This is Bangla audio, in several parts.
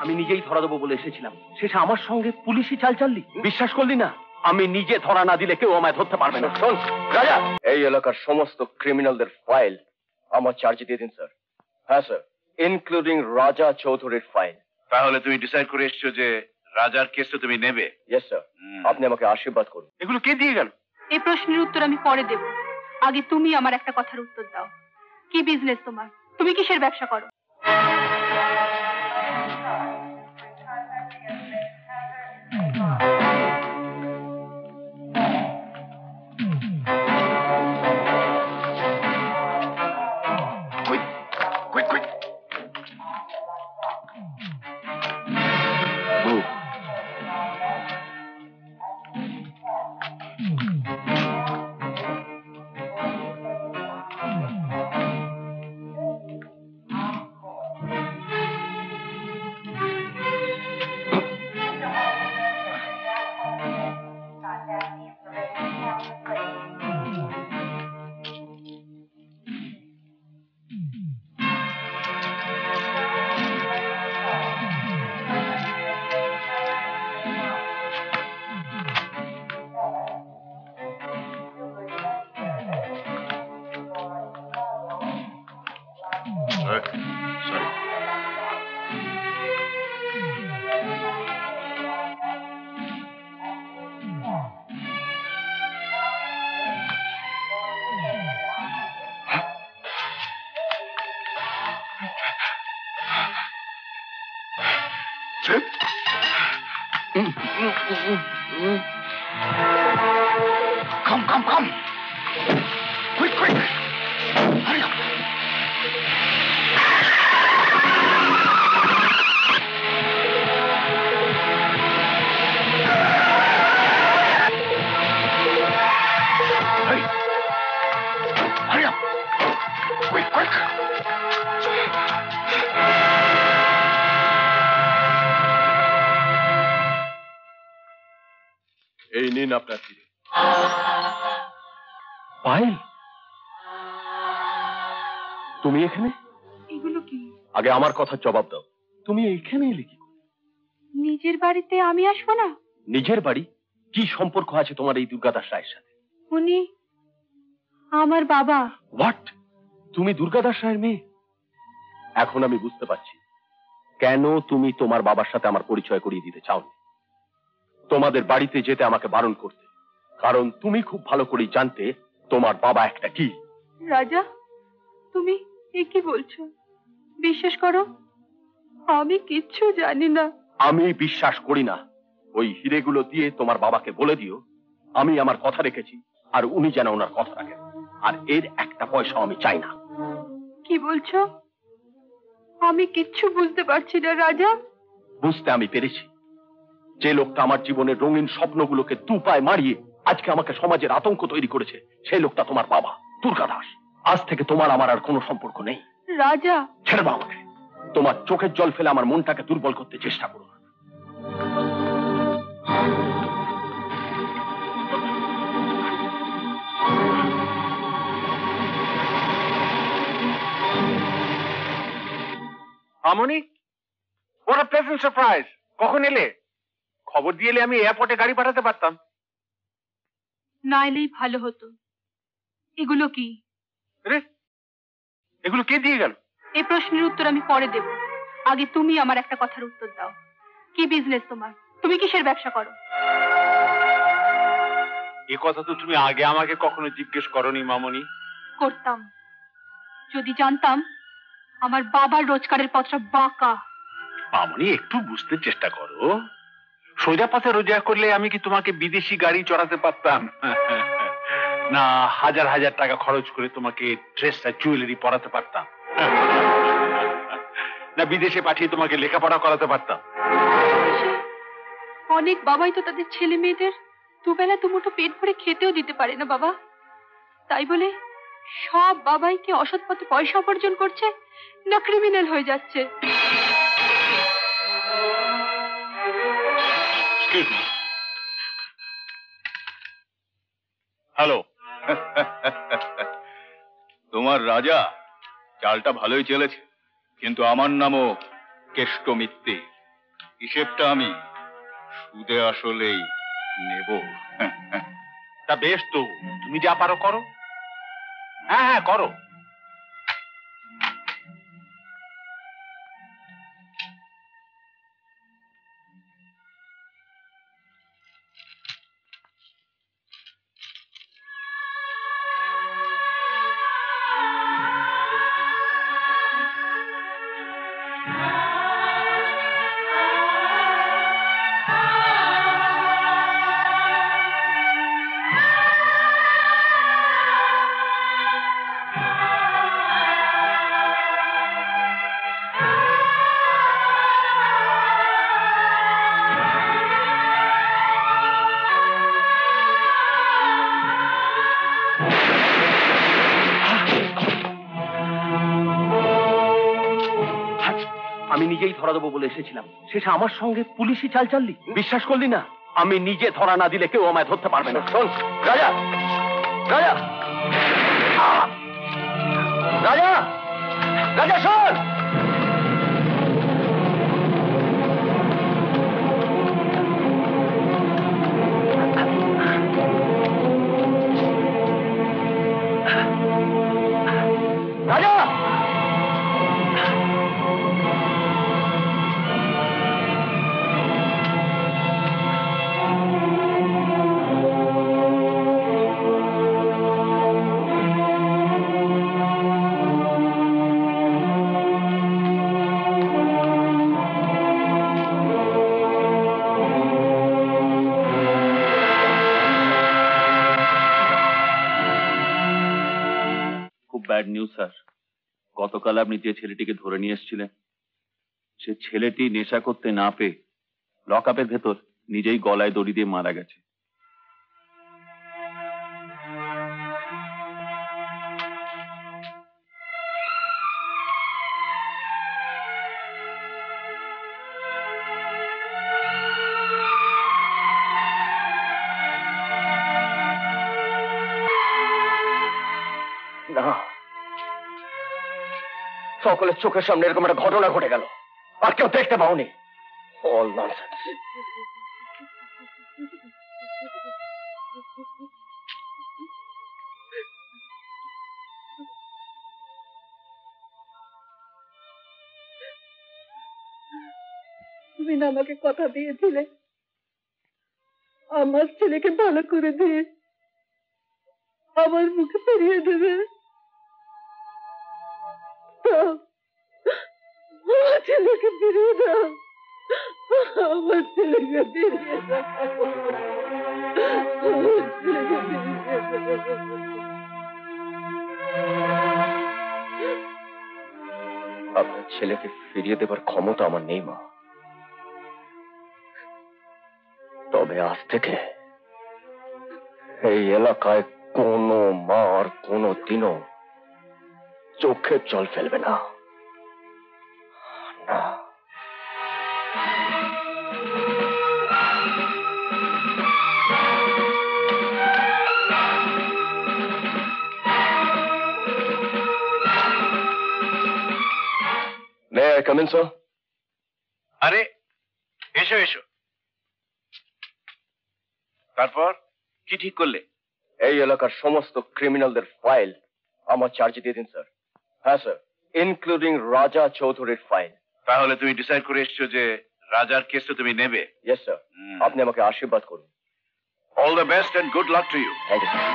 আমি নিজেই ধরা দেবো বলে এসেছিলাম, শেষে আমার সঙ্গে পুলিশি চাল চাললি, বিশ্বাস করলি না? আমি নিজে ধরা না দিলে কেউ আমায় ধরতে পারবে না। শোন রাজা, এই এলাকার সমস্ত ক্রিমিনালদের ফাইল আমার চার্জে দিয়ে দিন স্যার। হ্যাঁ স্যার, ইনক্লুডিং রাজা চৌধুরীর ফাইল। তাহলে তুমি ডিসাইড করে এসছো যে রাজার কেসটা তুমি নেবে? Yes sir. আপনি আমাকে আশীর্বাদ করুন। এগুলো কে দিয়ে গেল? এই প্রশ্নের উত্তর আমি পরে দেব, আগে তুমি আমার একটা কথার উত্তর দাও। কি বিজনেস তোমার? তুমি কিসের ব্যবসা করো? Come. Quick. Hurry up. Hurry up. Quick. এই নিন আপনার ফিরে। পায়েল, তুমি এখানে? এগুলো কি? আগে আমার কথার জবাব দাও, তুমি এইখানে এলে কি করে? নিজের বাড়িতে আমি আসবো না? নিজের বাড়ি? কি সম্পর্ক আছে তোমার এই দুর্গাদাস রায়ের সাথে? উনি আমার বাবা। হোয়াট? তুমি দুর্গাদাস রায়ের মেয়ে? এখন আমি বুঝতে পারছি কেন তুমি তোমার বাবার সাথে আমার পরিচয় করিয়ে দিতে চাও। তোমাদের বাড়িতে যেতে আমাকে বারণ করতে, কারণ তুমি খুব ভালো করেই জানতে তোমার বাবা একটা কি। রাজা, তুমি কি বলছো? বিশ্বাস করো, আমি কিচ্ছু জানি না। আমি বিশ্বাস করি না। ওই হিরেগুলো দিয়ে তোমার বাবাকে বলে দিও আমি আমার কথা রেখেছি, আর উনি যেন ওনার কথা রাখেন, আর এর একটা পয়সা আমি চাই না। কি বলছো? আমি কিচ্ছু বুঝতে পারছি না রাজা। বুঝতে আমি পেরেছি। যে লোকটা আমার জীবনের রঙিন স্বপ্নগুলোকে দু পায়ে মারিয়ে আজকে আমাকে সমাজের আতঙ্ক তৈরি করেছে, সেই লোকটা তোমার বাবা দুর্গাদাস। আজ থেকে তোমার আমার আর কোনো সম্পর্ক নেই। রাজা, ছেড়ে দাও আমাকে। তোমার চোখের জল ফেলে আমার মনটাকে দুর্বল করতে চেষ্টা করো না। আমনি, what a pleasant surprise! কখন এলে? খবর দিয়ে এলে আমি এয়ারপোর্টে গাড়ি পাঠাতে পারতাম। না এলেই ভালো হতো। এগুলো কি? এগুলো কে দিয়ে গেল? এই প্রশ্নের উত্তর আমি পরে দেব, আগে তুমি আমার একটা কথার উত্তর দাও। কি বিজনেস তোমার? তুমি কিসের ব্যবসা করো? এ কথা তো তুমি আগে আমাকে কখনো জিজ্ঞেস করনি মামনি। করতাম যদি জানতাম আমার বাবার রোজগারের পথটা বাঁকা। মামনি, একটু বুঝতে চেষ্টা করো। সোজা পথে রোজগার করলে আমি কি তোমাকে বিদেশি গাড়ি চড়াতে পারতাম? না হাজার হাজার টাকা খরচ করে তোমাকে ড্রেস আর জুয়েলারি পরাতে পারতাম? না বিদেশে পাঠিয়ে তোমাকে লেখাপড়া করাতে পারতাম? অনেক বাবাই তো তাদের ছেলে মেয়েদের দুবেলা দুমুঠো পেট ভরে খেতেও দিতে পারে না বাবা। তাই বলে সব বাবাই কি অসৎ পথে পয়সা উপার্জন করছে না ক্রিমিনাল হয়ে যাচ্ছে? হ্যালো। তোমার রাজা চালটা ভালোই চলেছে, কিন্তু আমার নামও কেষ্ট মিত্তি। হিসেবটা আমি সুদে আসলেই নেব। তা বেশ, তো তুমি যা পারো করো। হ্যাঁ হ্যাঁ, করো। আমি নিজেই ধরা দেবো বলে এসেছিলাম, শেষে আমার সঙ্গে পুলিশি চাল চাললি, বিশ্বাস করলি না? আমি নিজে ধরা না দিলে কেউ আমায় ধরতে পারবে না। শোন রাজা, রাজা, রাজা, রাজা শোন। রাজা, খুব ব্যাড নিউজ স্যার। গতকাল আপনি যে ছেলেটিকে ধরে নিয়ে এসেছিলেন, সে ছেলেটি নেশা করতে না পেয়ে লকআপের ভেতর নিজেই গলায় দড়ি দিয়ে মারা গেছে। না, সকলের চোখের সামনে এরকম একটা ঘটনা ঘটে গেল আর কেউ দেখতে পাওনি। All nonsense. তুমি না আমাকে কথা দিয়েছিলে আমার ছেলেকে ভালো করে দিয়ে আমার মুখে ফিরিয়ে দেবে। দাও, আমার ছেলেকে ফিরিয়ে দাও, আমার ছেলেকে ফিরিয়ে দাও, আমার ছেলেকে ফিরিয়ে দাও। আপনার ছেলেকে ফিরিয়ে দেবার ক্ষমতা আমার নেই মা, তবে আজ থেকে এই এলাকায় কোনো মা আর কোনো দিনও চোখের জল ফেলবে না। না, may I come in sir? আরে এসো এসো। তারপর কি ঠিক করলে? এই এলাকার সমস্ত ক্রিমিনালদের ফাইল আমার চার্জে দিয়ে দিন স্যার। হ্যাঁ স্যার, ইনক্লুডিং রাজা চৌধুরীর ফাইল। তাহলে তুমি ডিসাইড করে এসছো যে রাজার কেসটা তুমি নেবে? ইয়েস স্যার, আপনি আমাকে আশীর্বাদ করুন। All the best and good luck to you. Thank you sir.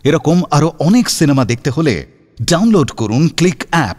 এরকম আরো অনেক সিনেমা দেখতে হলে ডাউনলোড করুন ক্লিক অ্যাপ।